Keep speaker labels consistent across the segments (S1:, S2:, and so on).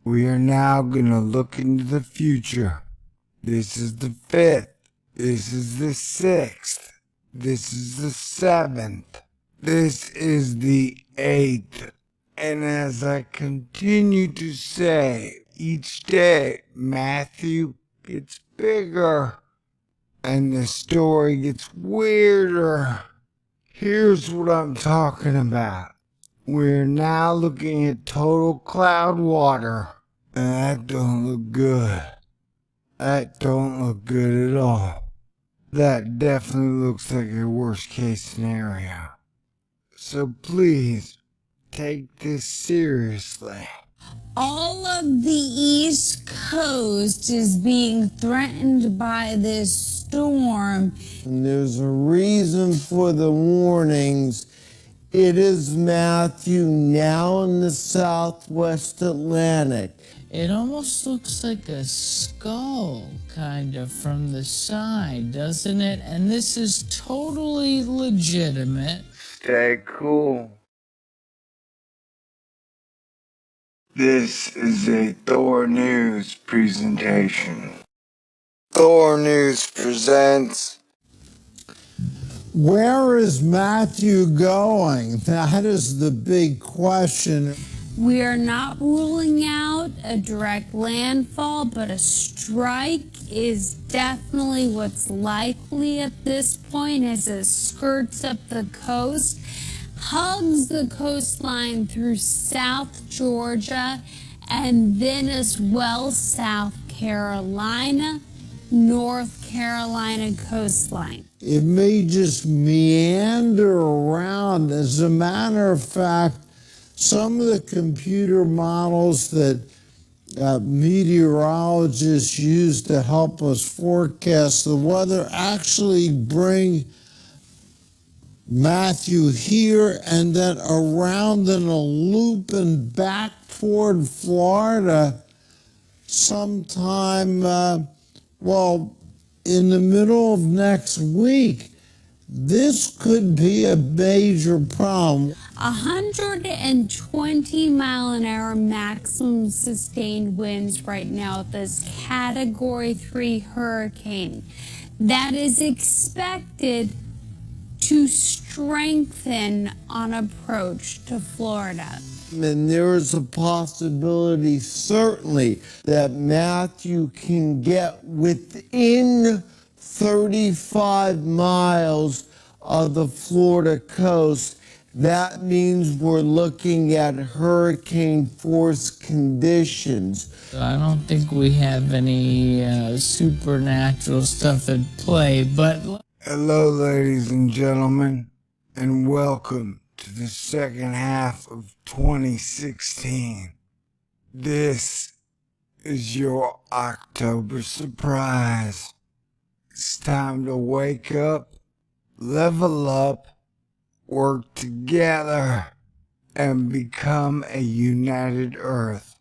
S1: We are now gonna look into the future. This is the 5th. This is the 6th. This is the 7th. This is the 8th. And as I continue to say, each day Matthew gets bigger and the story gets weirder. Here's what I'm talking about. We're now looking at total cloud water. And that don't look good. That don't look good at all. That definitely looks like a worst case scenario. So please, take this seriously.
S2: All of the East Coast is being threatened by this storm.
S3: And there's a reason for the warnings. It is Matthew, now in the southwest Atlantic.
S4: It almost looks like a skull, kind of, from the side, doesn't it? And this is totally legitimate.
S1: Stay cool. This is a Thor News presentation. Thor News presents...
S3: Where is Matthew going? That is the big question.
S2: We are not ruling out a direct landfall, but a strike is definitely what's likely at this point as it skirts up the coast, hugs the coastline through South Georgia, and then as well South Carolina, North Carolina coastline.
S3: It may just meander around. As a matter of fact, some of the computer models that meteorologists use to help us forecast the weather actually bring Matthew here and then around in a loop and back toward Florida sometime, in the middle of next week. This could be a major problem.
S2: 120-mile-an-hour maximum sustained winds right now with this Category 3 hurricane that is expected to strengthen on approach to Florida.
S3: And there is a possibility, certainly, that Matthew can get within 35 miles of the Florida coast. That means we're looking at hurricane force conditions.
S4: I don't think we have any supernatural stuff at play, but...
S1: Hello, ladies and gentlemen, and welcome to the second half of 2016. This is your October surprise. It's time to wake up, level up, work together, and become a united Earth.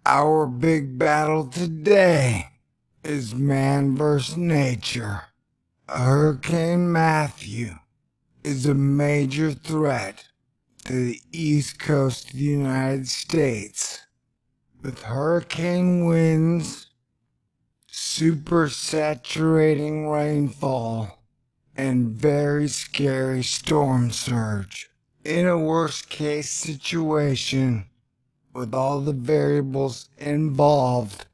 S1: Our big battle today is man versus nature. Hurricane Matthew is a major threat to the east coast of the United States, with hurricane winds, super saturating rainfall, and very scary storm surge. In a worst case situation, with all the variables involved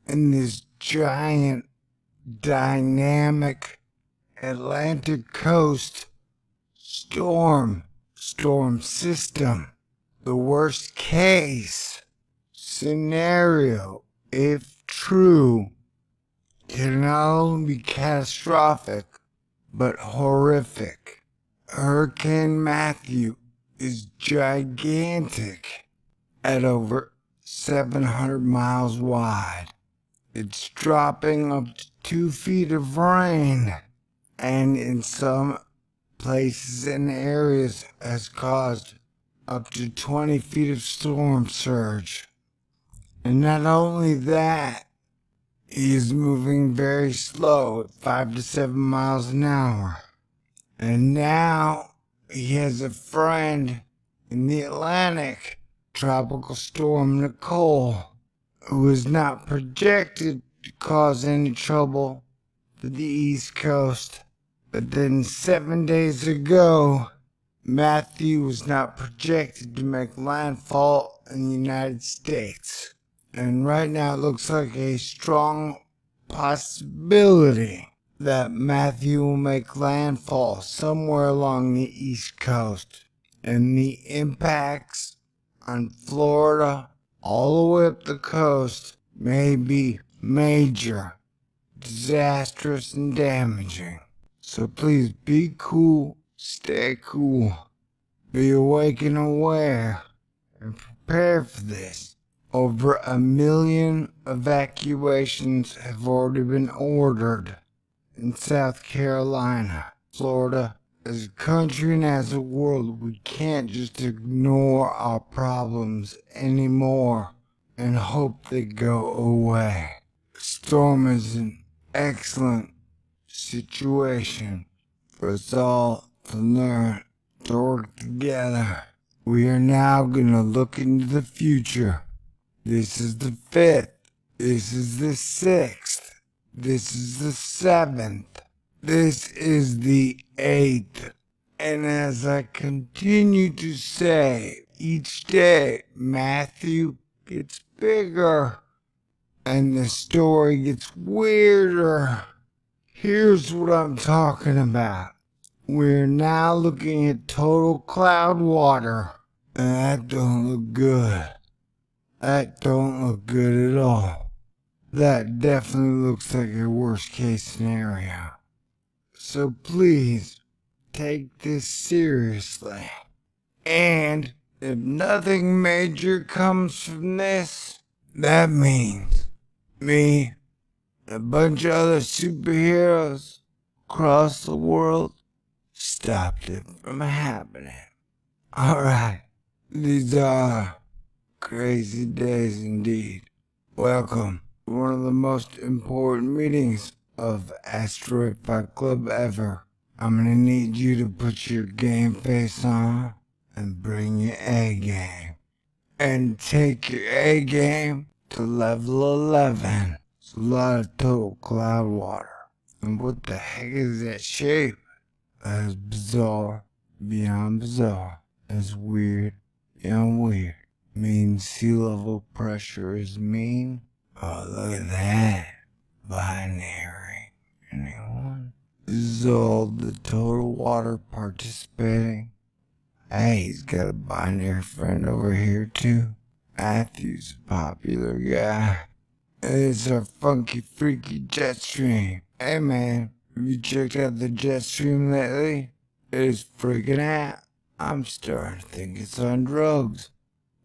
S1: in this giant, dynamic Atlantic coast storm system, the worst case scenario, if true, can not only be catastrophic, but horrific. Hurricane Matthew is gigantic at over 700 miles wide. It's dropping up to 2 feet of rain, and in some places and areas has caused up to 20 feet of storm surge. And not only that, he is moving very slow at 5 to 7 miles an hour. And now he has a friend in the Atlantic, Tropical Storm Nicole. It was not projected to cause any trouble to the East Coast. But then 7 days ago, Matthew was not projected to make landfall in the United States. And right now it looks like a strong possibility that Matthew will make landfall somewhere along the East Coast. And the impacts on Florida all the way up the coast may be major, disastrous, and damaging. So please be cool, stay cool, be awake and aware, and prepare for this. Over 1 million evacuations have already been ordered in South Carolina, Florida. As a country and as a world, we can't just ignore our problems anymore and hope they go away. The storm is an excellent situation for us all to learn to work together. We are now going to look into the future. This is the 5th. This is the 6th. This is the 7th. This is the 8th. And as I continue to say, each day Matthew gets bigger and the story gets weirder. Here's what I'm talking about. We're now looking at total cloud water. And that don't look good. That don't look good at all. That definitely looks like a worst case scenario. So please, take this seriously. And if nothing major comes from this, that means me and a bunch of other superheroes across the world stopped it from happening. Alright, these are crazy days indeed. Welcome to one of the most important meetings of Asteroid Fight Club ever. I'm gonna need you to put your game face on and bring your A game. And take your A game to level 11. It's a lot of total cloud water. And what the heck is that shape? That is bizarre, beyond bizarre. That's weird, beyond weird. Mean sea level pressure is mean? Oh, look at that. Binary. Anyone? This is all the total water participating. Hey, he's got a binary friend over here too. Matthew's a popular guy. It's our funky freaky jet stream. Hey man, have you checked out the jet stream lately? It is freaking out. I'm starting to think it's on drugs.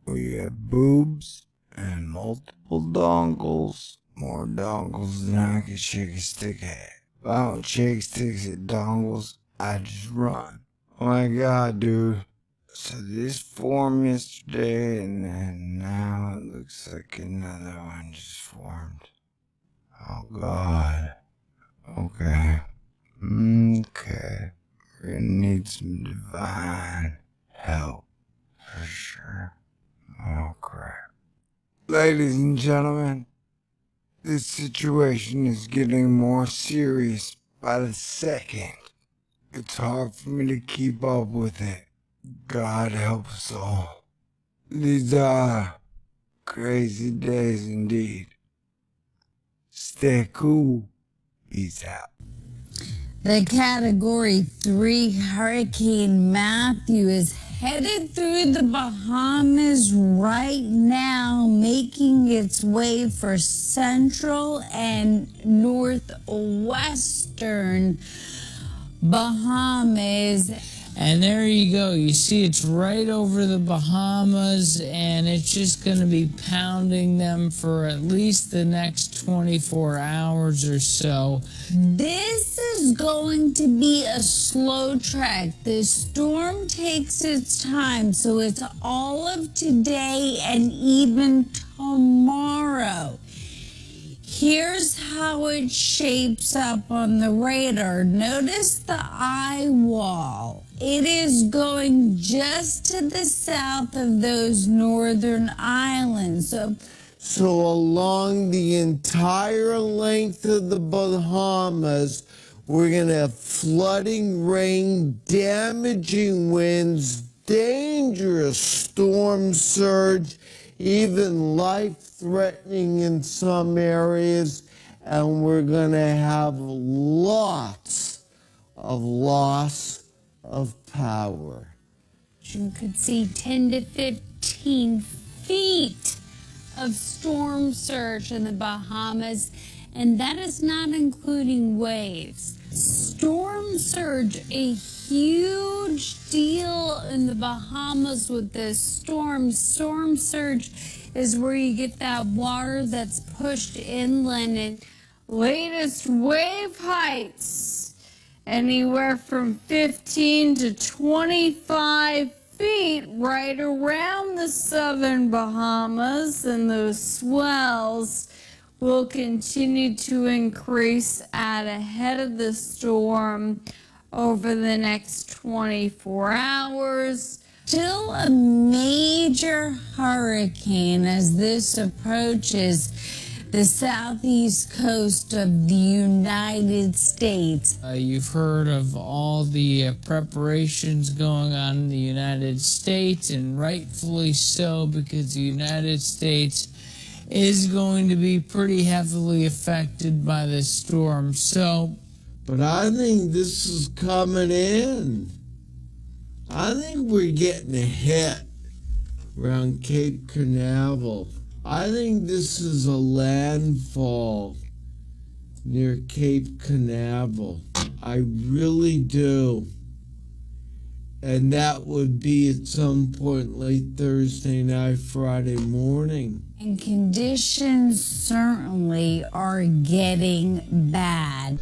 S1: We have boobs and multiple dongles. More dongles than I can shake a stick at. If I don't shake sticks at dongles, I just run. Oh my god, dude. So this formed yesterday, and then now it looks like another one just formed. Oh god. Okay. Okay. We're gonna need some divine help. For sure. Oh crap. Ladies and gentlemen, this situation is getting more serious by the second. It's hard for me to keep up with it. God help us all. These are crazy days indeed. Stay cool. Peace out.
S2: The Category 3 Hurricane Matthew is headed through the Bahamas right now, making its way for central and northwestern Bahamas.
S4: And there you go. You see it's right over the Bahamas, and it's just going to be pounding them for at least the next 24 hours or so.
S2: This is going to be a slow track. The storm takes its time, so it's all of today and even tomorrow. Here's how it shapes up on the radar. Notice the eye wall. It is going just to the south of those northern islands.
S3: So along the entire length of the Bahamas, we're going to have flooding, rain, damaging winds, dangerous storm surge, even life-threatening in some areas, and we're going to have lots of loss of power.
S2: You could see 10 to 15 feet of storm surge in the Bahamas, and that is not including waves. Storm surge, a huge deal in the Bahamas with this storm. Storm surge is where you get that water that's pushed inland, and latest wave heights anywhere from 15 to 25 feet right around the southern Bahamas, and those swells will continue to increase at ahead of the storm over the next 24 hours. Still a major hurricane as this approaches the southeast coast of the United States.
S4: You've heard of all the preparations going on in the United States, and rightfully so, because the United States is going to be pretty heavily affected by this storm.
S3: But I think this is coming in. I think we're getting a hit around Cape Canaveral. I think this is a landfall near Cape Canaveral. I really do. And that would be at some point late Thursday night, Friday morning.
S2: And conditions certainly are getting bad.